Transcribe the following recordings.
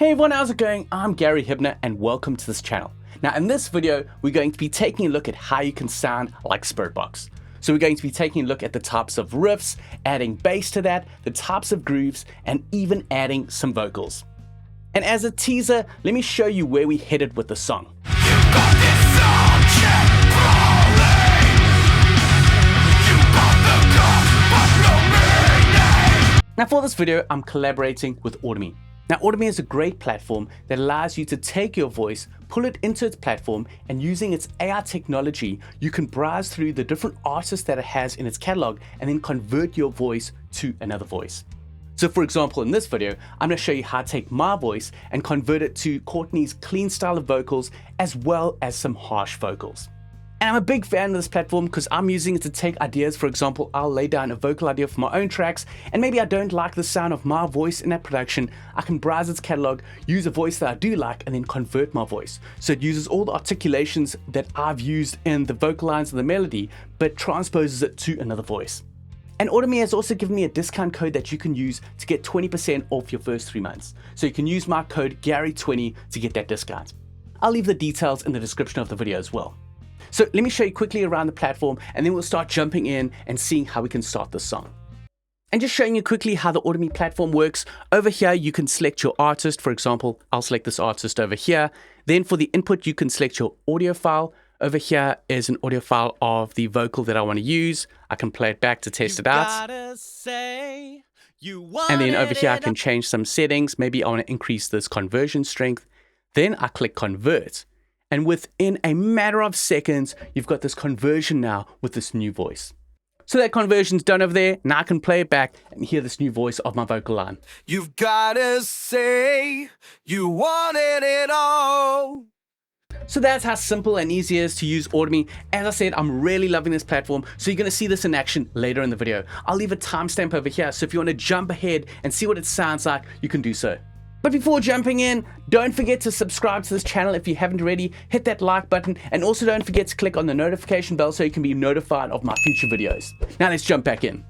Hey everyone, how's it going? I'm Gary Hibner and welcome to this channel. Now in this video, we're going to be taking a look at how you can sound like Spiritbox. So we're going to be taking a look at the types of riffs, adding bass to that, the types of grooves, and even adding some vocals. And as a teaser, let me show you where we headed with the song. Now for this video, I'm collaborating with Audimee. Now Audimee is a great platform that allows you to take your voice, pull it into its platform, and using its AI technology, you can browse through the different artists that it has in its catalog and then convert your voice to another voice. So for example, in this video, I'm going to show you how to take my voice and convert it to Courtney's clean style of vocals as well as some harsh vocals. And I'm a big fan of this platform because I'm using it to take ideas. For example, I'll lay down a vocal idea for my own tracks, and maybe I don't like the sound of my voice in that production. I can browse its catalog, use a voice that I do like, and then convert my voice. So it uses all the articulations that I've used in the vocal lines of the melody, but transposes it to another voice. And Audimee has also given me a discount code that you can use to get 20% off your first 3 months. So you can use my code Gary20 to get that discount. I'll leave the details in the description of the video as well. So let me show you quickly around the platform, and then we'll start jumping in and seeing how we can start the song. And just showing you quickly how the Audimee platform works. Over here, you can select your artist. For example, I'll select this artist over here. Then for the input, you can select your audio file. Over here is an audio file of the vocal that I want to use. I can play it back to test it out. And then over here, I can change some settings. Maybe I want to increase this conversion strength. Then I click convert. And within a matter of seconds, you've got this conversion now with this new voice. So that conversion's done over there. Now I can play it back and hear this new voice of my vocal line. You've gotta say you wanted it all. So that's how simple and easy it is to use Audimee. As I said, I'm really loving this platform, so you're going to see this in action later in the video. I'll leave a timestamp over here, so if you want to jump ahead and see what it sounds like, you can do so. But before jumping in, don't forget to subscribe to this channel if you haven't already. Hit that like button, and also don't forget to click on the notification bell so you can be notified of my future videos. Now let's jump back in.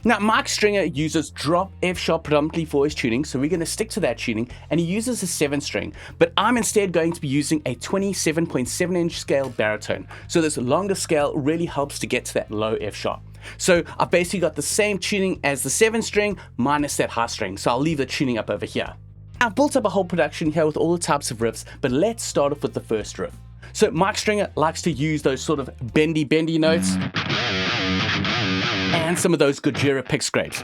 Now Mike Stringer uses drop F sharp predominantly for his tuning, so we're going to stick to that tuning, and he uses a 7 string, but I'm instead going to be using a 27.7 inch scale baritone. So this longer scale really helps to get to that low F sharp. So I've basically got the same tuning as the 7 string minus that high string, so I'll leave the tuning up over here. I've built up a whole production here with all the types of riffs, but let's start off with the first riff. So Mike Stringer likes to use those sort of bendy notes and some of those Gojira pick scrapes.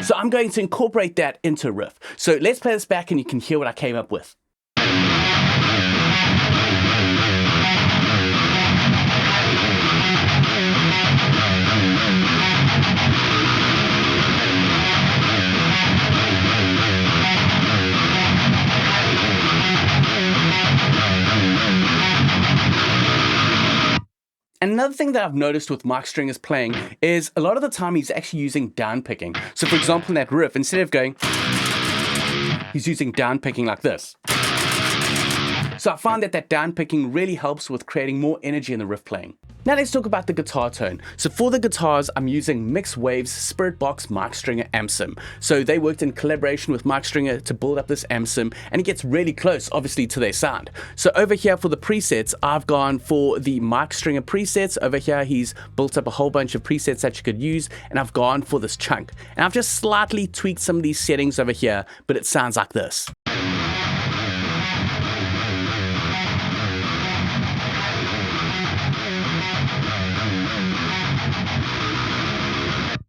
So I'm going to incorporate that into a riff. So let's play this back and you can hear what I came up with. Another thing that I've noticed with Mike Stringer's playing is a lot of the time he's actually using down picking. So for example, in that riff, instead of going, he's using down picking like this. So I find that down picking really helps with creating more energy in the riff playing. Now let's talk about the guitar tone. So for the guitars, I'm using Mixed Waves Spiritbox Mike Stringer amp sim. So they worked in collaboration with Mike Stringer to build up this amp sim, and it gets really close, obviously, to their sound. So over here for the presets, I've gone for the Mike Stringer presets. Over here, he's built up a whole bunch of presets that you could use, and I've gone for this chunk. And I've just slightly tweaked some of these settings over here, but it sounds like this.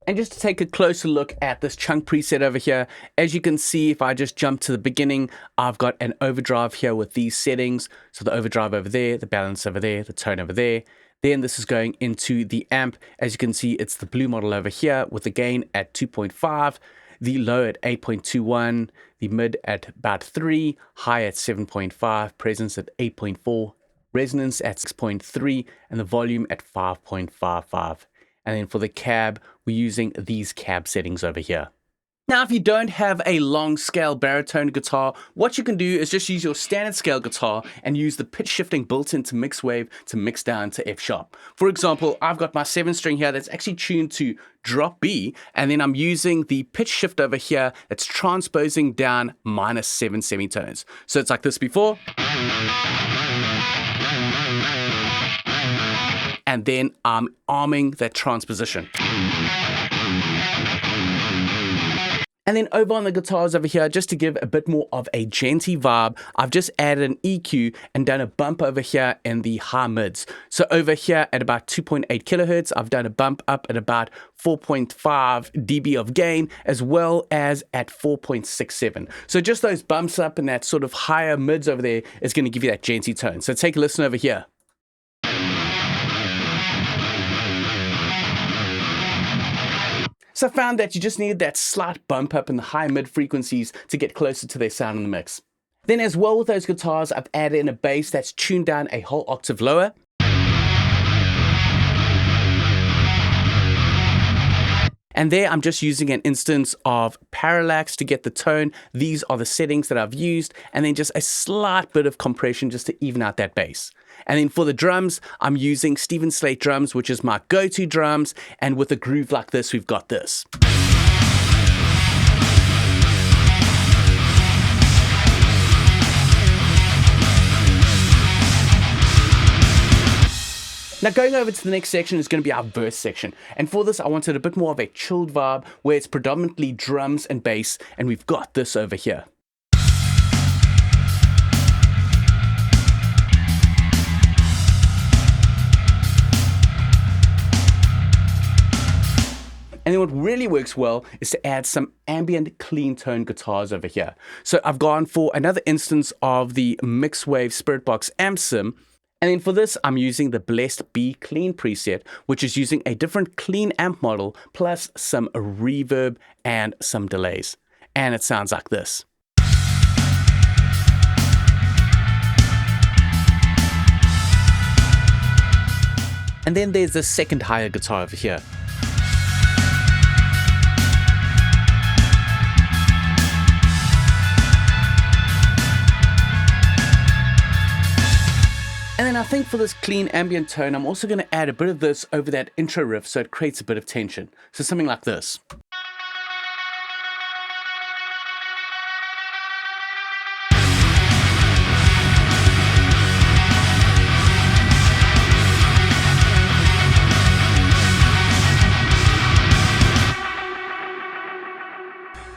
And just to take a closer look at this chunk preset over here, as you can see, if I just jump to the beginning, I've got an overdrive here with these settings. So the overdrive over there, the balance over there, the tone over there. Then this is going into the amp. As you can see, it's the blue model over here with the gain at 2.5, the low at 8.21, the mid at about 3, high at 7.5, presence at 8.4, resonance at 6.3, and the volume at 5.55. And then for the cab, we're using these cab settings over here. Now, if you don't have a long scale baritone guitar, what you can do is just use your standard scale guitar and use the pitch shifting built into Mixwave to mix down to F sharp. For example, I've got my 7-string here that's actually tuned to drop B, and then I'm using the pitch shift over here that's transposing down -7 semitones. So it's like this before. And then I'm arming that transposition. And then over on the guitars over here, just to give a bit more of a djenty vibe, I've just added an EQ and done a bump over here in the high mids. So over here at about 2.8 kilohertz, I've done a bump up at about 4.5 dB of gain, as well as at 4.67. So just those bumps up in that sort of higher mids over there is going to give you that djenty tone. So take a listen over here. So I found that you just needed that slight bump up in the high mid frequencies to get closer to their sound in the mix. Then as well with those guitars, I've added in a bass that's tuned down a whole octave lower. And there I'm just using an instance of parallax to get the tone. These are the settings that I've used, and then just a slight bit of compression just to even out that bass. And then for the drums, I'm using Steven Slate drums, which is my go-to drums, and with a groove like this, we've got this. Now going over to the next section is going to be our verse section, and for this I wanted a bit more of a chilled vibe where it's predominantly drums and bass, and we've got this over here. And then what really works well is to add some ambient clean tone guitars over here. So I've gone for another instance of the Mixwave Spiritbox amp sim. And then for this, I'm using the Blessed Be Clean preset, which is using a different clean amp model, plus some reverb and some delays. And it sounds like this. And then there's the second higher guitar over here. And then I think for this clean ambient tone, I'm also going to add a bit of this over that intro riff so it creates a bit of tension. So something like this.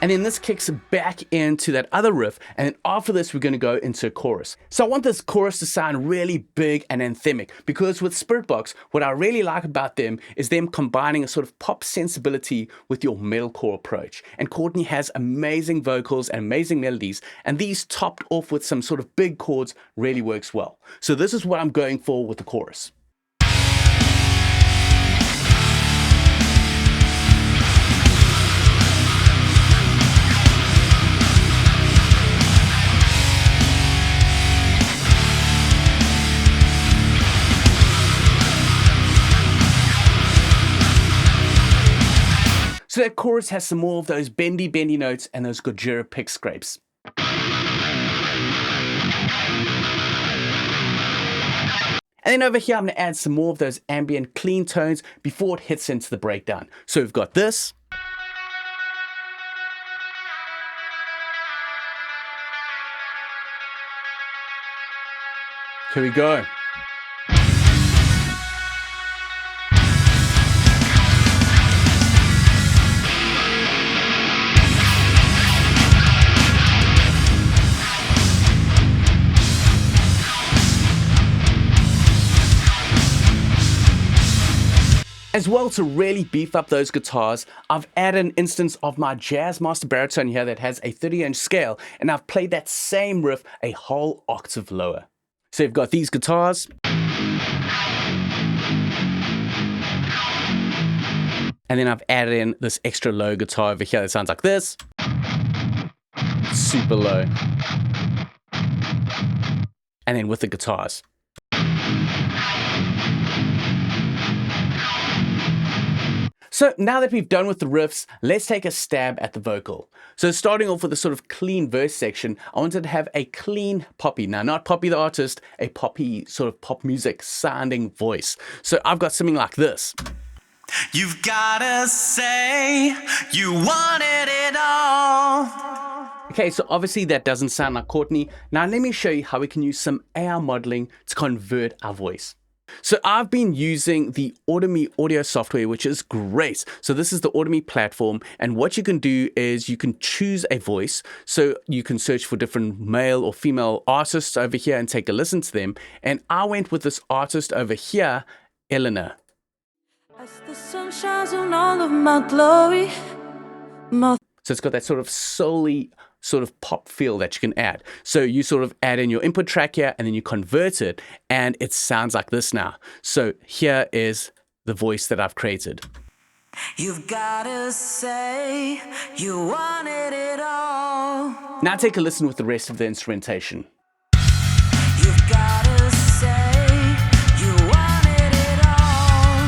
And then this kicks back into that other riff, and then after this we're going to go into a chorus. So I want this chorus to sound really big and anthemic, because with Spiritbox, what I really like about them is them combining a sort of pop sensibility with your metalcore approach. And Courtney has amazing vocals and amazing melodies, and these topped off with some sort of big chords really works well. So this is what I'm going for with the chorus. So that chorus has some more of those bendy notes and those Gojira pick scrapes. And then over here, I'm going to add some more of those ambient clean tones before it hits into the breakdown. So we've got this. Here we go. As well, to really beef up those guitars, I've added an instance of my Jazzmaster baritone here that has a 30-inch scale, and I've played that same riff a whole octave lower. So you've got these guitars. And then I've added in this extra low guitar over here that sounds like this. Super low. And then with the guitars. So now that we've done with the riffs, let's take a stab at the vocal. So starting off with a sort of clean verse section, I wanted to have a clean Poppy. Now, not Poppy the artist, a Poppy sort of pop music sounding voice. So I've got something like this. You've gotta say you wanted it all. Okay, so obviously that doesn't sound like Courtney. Now let me show you how we can use some AI modeling to convert our voice. So I've been using the Audimee audio software, which is great. So this is the Audimee platform, and what you can do is you can choose a voice. So you can search for different male or female artists over here and take a listen to them. And I went with this artist over here, Eleanor. As the sun shines on all of my glory, So it's got that sort of soul-y sort of pop feel that you can add. So you sort of add in your input track here and then you convert it and it sounds like this now. So here is the voice that I've created. you've gotta say you wanted it all. Now take a listen with the rest of the instrumentation. You've gotta say you wanted it all.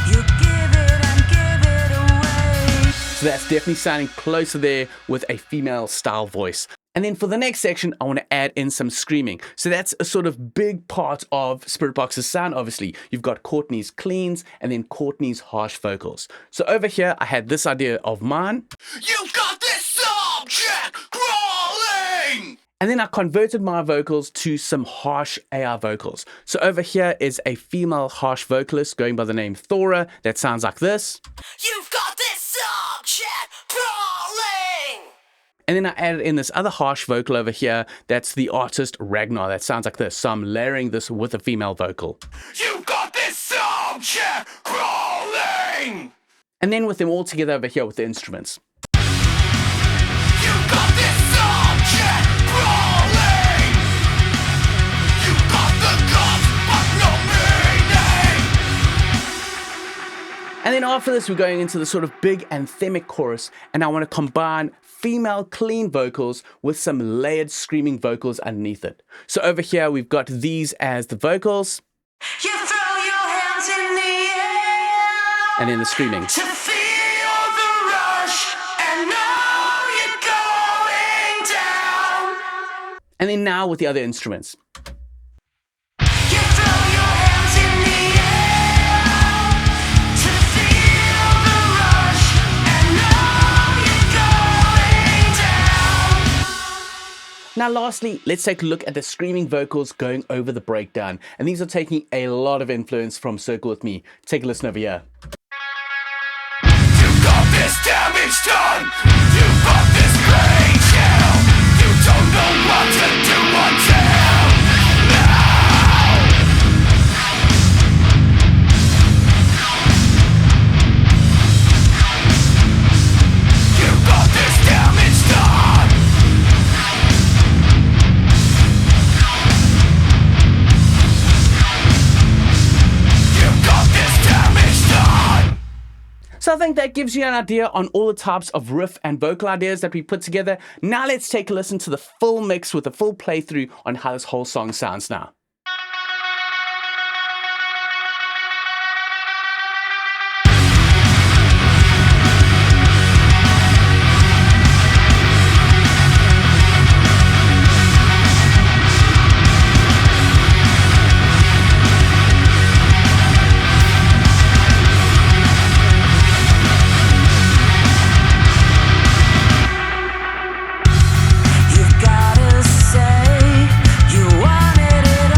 You give it and give it away. So that's definitely sounding closer there with a female style voice. And then for the next section, I want to add in some screaming. So that's a sort of big part of Spiritbox's sound, obviously. You've got Courtney's cleans and then Courtney's harsh vocals. So over here, I had this idea of mine. You've got this subject crawling! And then I converted my vocals to some harsh AI vocals. So over here is a female harsh vocalist going by the name Thora that sounds like this. You've got this subject crawling. And then I added in this other harsh vocal over here. That's the artist Ragnar. That sounds like this. So I'm layering this with a female vocal. You've got this subject crawling! And then with them all together over here with the instruments. You've got this subject crawling! You've got the guts, but no meaning! And then after this, we're going into the sort of big anthemic chorus. And I want to combine female clean vocals with some layered screaming vocals underneath it. So over here, we've got these as the vocals. You throw your hands in the air And then the screaming. to feel the rush and know you're going down. And then now with the other instruments. You throw your hands in the air to feel the rush and know you're going down. Now lastly, let's take a look at the screaming vocals going over the breakdown. And these are taking a lot of influence from Circle With Me. Take a listen over here. You've got this damage done! You've got this brain shell! You don't know what to do until now! You've got this damage done! You've got this damage done! So I think that gives you an idea on all the types of riff and vocal ideas that we put together. Now let's take a listen to the full mix with a full playthrough on how this whole song sounds now. You've gotta say you wanted it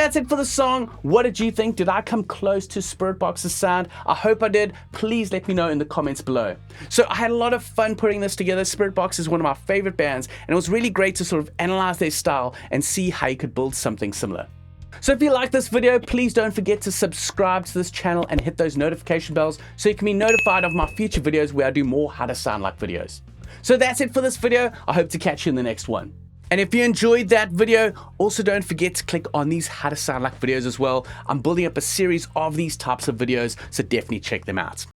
that's it for the song. What did you think? Did I come close to Spiritbox's sound? I hope I did. Please let me know in the comments below. So I had a lot of fun putting this together. Spiritbox is one of my favorite bands, and it was really great to sort of analyze their style and see how you could build something similar. So if you like this video, please don't forget to subscribe to this channel and hit those notification bells so you can be notified of my future videos where I do more how to sound like videos. So that's it for this video. I hope to catch you in the next one. And if you enjoyed that video, also don't forget to click on these how to sound like videos as well. I'm building up a series of these types of videos, so definitely check them out.